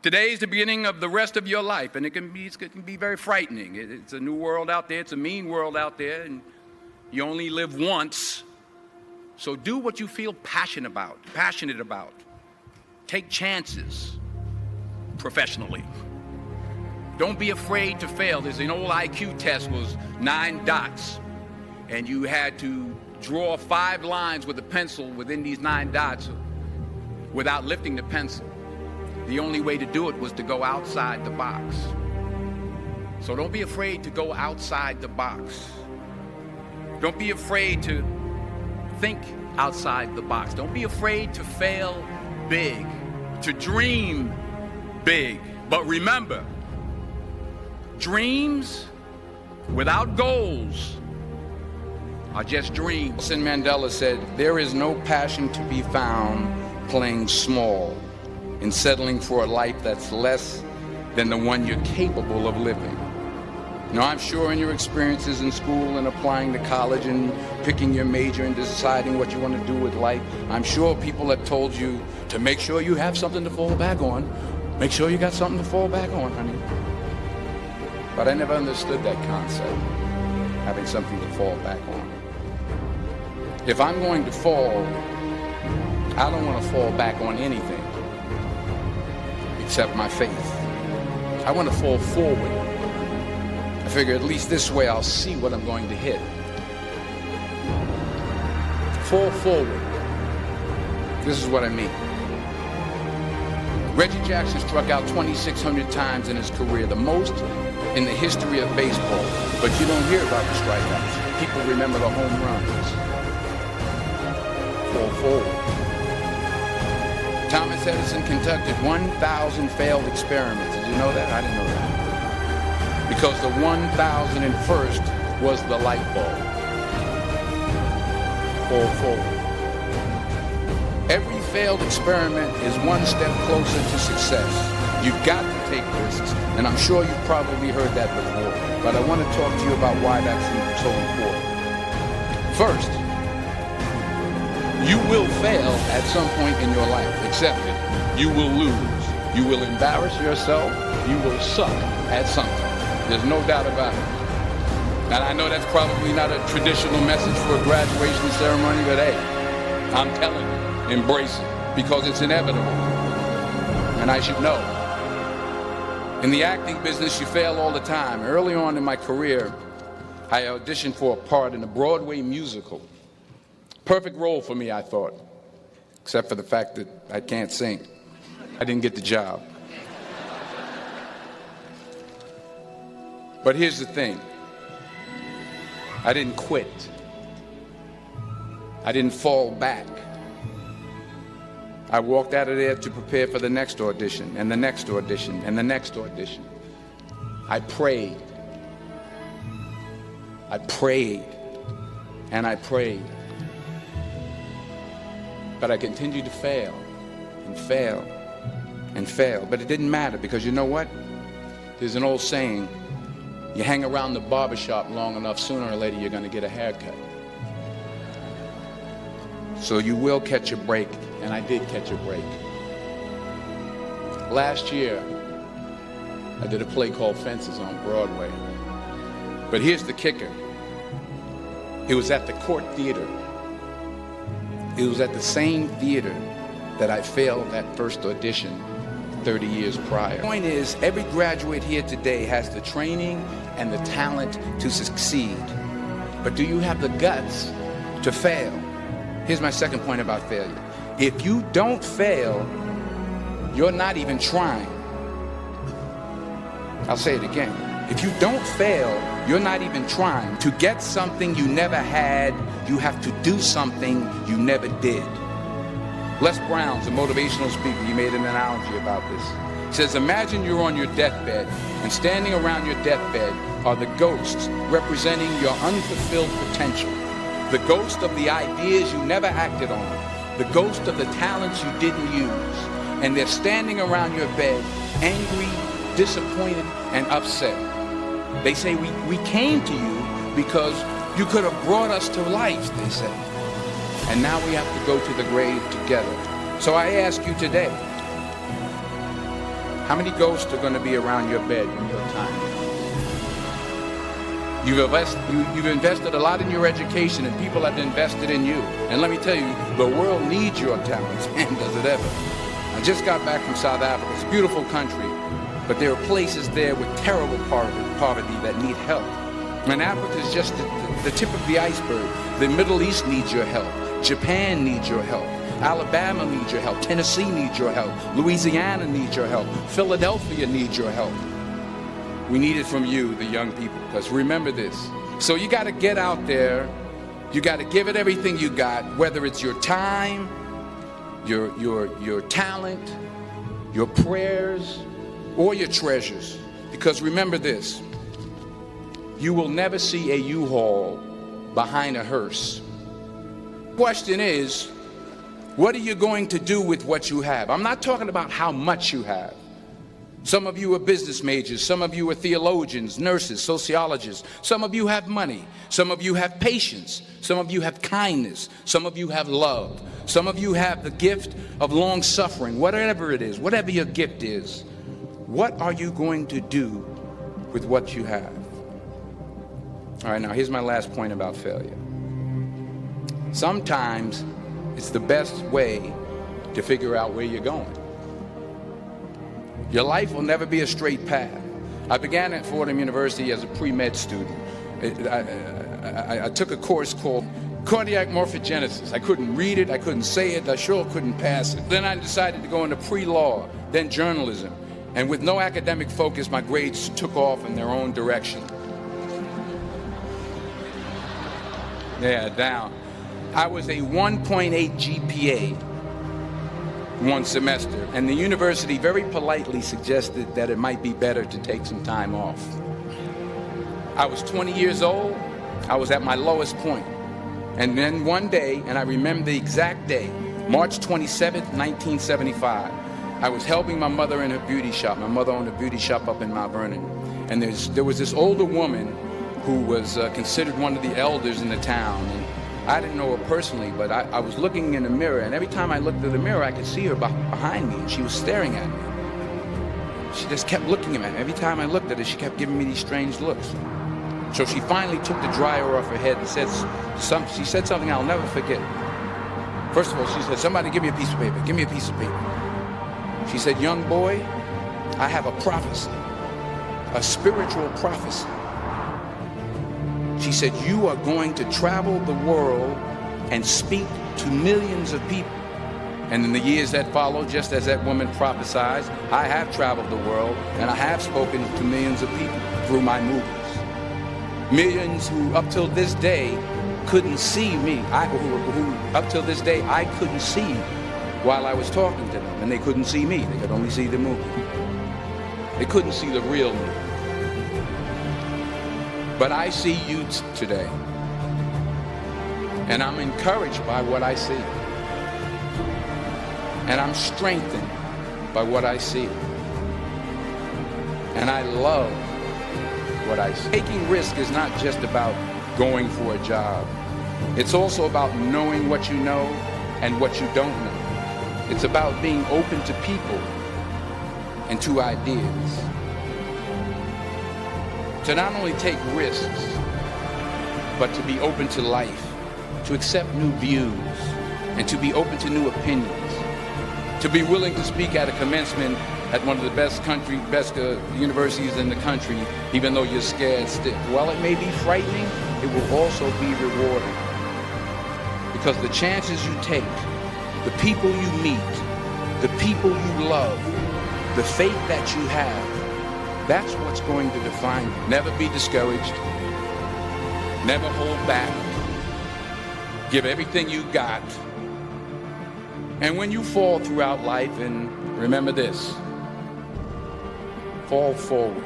Today is the beginning of the rest of your life, and it can be very frightening. It's a new world out there. It's a mean world out there, and you only live once. So do what you feel passionate about. Take chances professionally. Don't be afraid to fail. There's an old IQ test, was 9 dots, and you had to draw 5 lines with a pencil within these 9 dots without lifting the pencil. The only way to do it was to go outside the box. So don't be afraid to go outside the box. Don't be afraid to think outside the box. Don't be afraid to fail big, to dream big. But remember, dreams without goals are just dreams. Nelson Mandela said, "There is no passion to be found playing small and settling for a life that's less than the one you're capable of living." Now, I'm sure in your experiences in school and applying to college and picking your major and deciding what you want to do with life, I'm sure people have told you to make sure you have something to fall back on. Make sure you got something to fall back on, honey. But I never understood that concept, having something to fall back on. If I'm going to fall, I don't want to fall back on anything except my faith. I want to fall forward. I figure at least this way I'll see what I'm going to hit. Fall forward. This is what I mean. Reggie Jackson struck out 2,600 times in his career, the most in the history of baseball. But you don't hear about the strikeouts. People remember the home runs. Fall forward. Thomas Edison conducted 1,000 failed experiments. Did you know that? I didn't know that. Because the 1,001st was the light bulb. Fall forward. Every failed experiment is one step closer to success. You've got to take risks, and I'm sure you've probably heard that before, but I want to talk to you about why that's so important. First, you will fail at some point in your life. Accept it. You will lose. You will embarrass yourself. You will suck at something. There's no doubt about it. And I know that's probably not a traditional message for a graduation ceremony, but hey, I'm telling you, embrace it, because it's inevitable. And I should know. In the acting business, you fail all the time. Early on in my career, I auditioned for a part in a Broadway musical. Perfect role for me, I thought, except for the fact that I can't sing. I didn't get the job. But here's the thing. I didn't quit. I didn't fall back. I walked out of there to prepare for the next audition, and the next audition, and the next audition. I prayed. I prayed. And I prayed. But I continued to fail, and fail, and fail. But it didn't matter, because you know what? There's an old saying, you hang around the barbershop long enough, sooner or later you're going to get a haircut. So you will catch a break, and I did catch a break. Last year, I did a play called Fences on Broadway. But here's the kicker. It was at the Court Theater. It was at the same theater that I failed that first audition 30 years prior. The point is, every graduate here today has the training and the talent to succeed. But do you have the guts to fail? Here's my second point about failure. If you don't fail, you're not even trying. I'll say it again. If you don't fail, you're not even trying. To get something you never had, you have to do something you never did. Les Brown's a motivational speaker. He made an analogy about this. He says, imagine you're on your deathbed, and standing around your deathbed are the ghosts representing your unfulfilled potential. The ghost of the ideas you never acted on. The ghost of the talents you didn't use. And they're standing around your bed, angry, disappointed, and upset. They say, we came to you because you could have brought us to life, they say. And now we have to go to the grave together. So I ask you today, How many ghosts are going to be around your bed when your time comes? You've invested a lot in your education, and people have invested in you. And let me tell you, the world needs your talents, man, does it ever. I just got back from South Africa. It's a beautiful country, but there are places there with terrible poverty that need help. And Africa is just the tip of the iceberg. The Middle East needs your help. Japan needs your help. Alabama needs your help. Tennessee needs your help. Louisiana needs your help. Philadelphia needs your help. We need it from you, the young people, because remember this. So you got to get out there. You got to give it everything you got, whether it's your time, your talent, your prayers, or your treasures. Because remember this. You will never see a U-Haul behind a hearse. Question is, what are you going to do with what you have? I'm not talking about how much you have. Some of you are business majors. Some of you are theologians, nurses, sociologists. Some of you have money. Some of you have patience. Some of you have kindness. Some of you have love. Some of you have the gift of long suffering. Whatever it is, whatever your gift is, what are you going to do with what you have? All right, now here's my last point about failure. Sometimes it's the best way to figure out where you're going. Your life will never be a straight path. I began at Fordham University as a pre-med student. I took a course called cardiac morphogenesis. I couldn't read it, I couldn't say it, I sure couldn't pass it. Then I decided to go into pre-law, then journalism. And with no academic focus, my grades took off in their own direction. Yeah, down. I was a 1.8 GPA one semester, and the university very politely suggested that it might be better to take some time off. I was 20 years old. I was at my lowest point. And then one day, and I remember the exact day, March 27th, 1975, I was helping my mother in her beauty shop. My mother owned a beauty shop up in Mount Vernon. And there was this older woman who was considered one of the elders in the town. And I didn't know her personally, but I was looking in the mirror, and every time I looked in the mirror, I could see her behind me, and she was staring at me. She just kept looking at me. Every time I looked at her, she kept giving me these strange looks. So she finally took the dryer off her head and she said something I'll never forget. First of all, she said, "Somebody give me a piece of paper. Give me a piece of paper." She said, "Young boy, I have a prophecy, a spiritual prophecy." She said, "You are going to travel the world and speak to millions of people." And in the years that followed, just as that woman prophesied, I have traveled the world and I have spoken to millions of people through my movies. Millions who up till this day couldn't see me. Who up till this day I couldn't see while I was talking to them. And they couldn't see me. They could only see the movie. They couldn't see the real me. But I see you today, and I'm encouraged by what I see, and I'm strengthened by what I see, and I love what I see. Taking risk is not just about going for a job. It's also about knowing what you know and what you don't know. It's about being open to people and to ideas. To not only take risks, but to be open to life, to accept new views, and to be open to new opinions, to be willing to speak at a commencement at one of the best universities in the country, even though you're scared stiff. While it may be frightening, it will also be rewarding. Because the chances you take, the people you meet, the people you love, the faith that you have, that's what's going to define you. Never be discouraged. Never hold back. Give everything you got. And when you fall throughout life, and remember this, fall forward.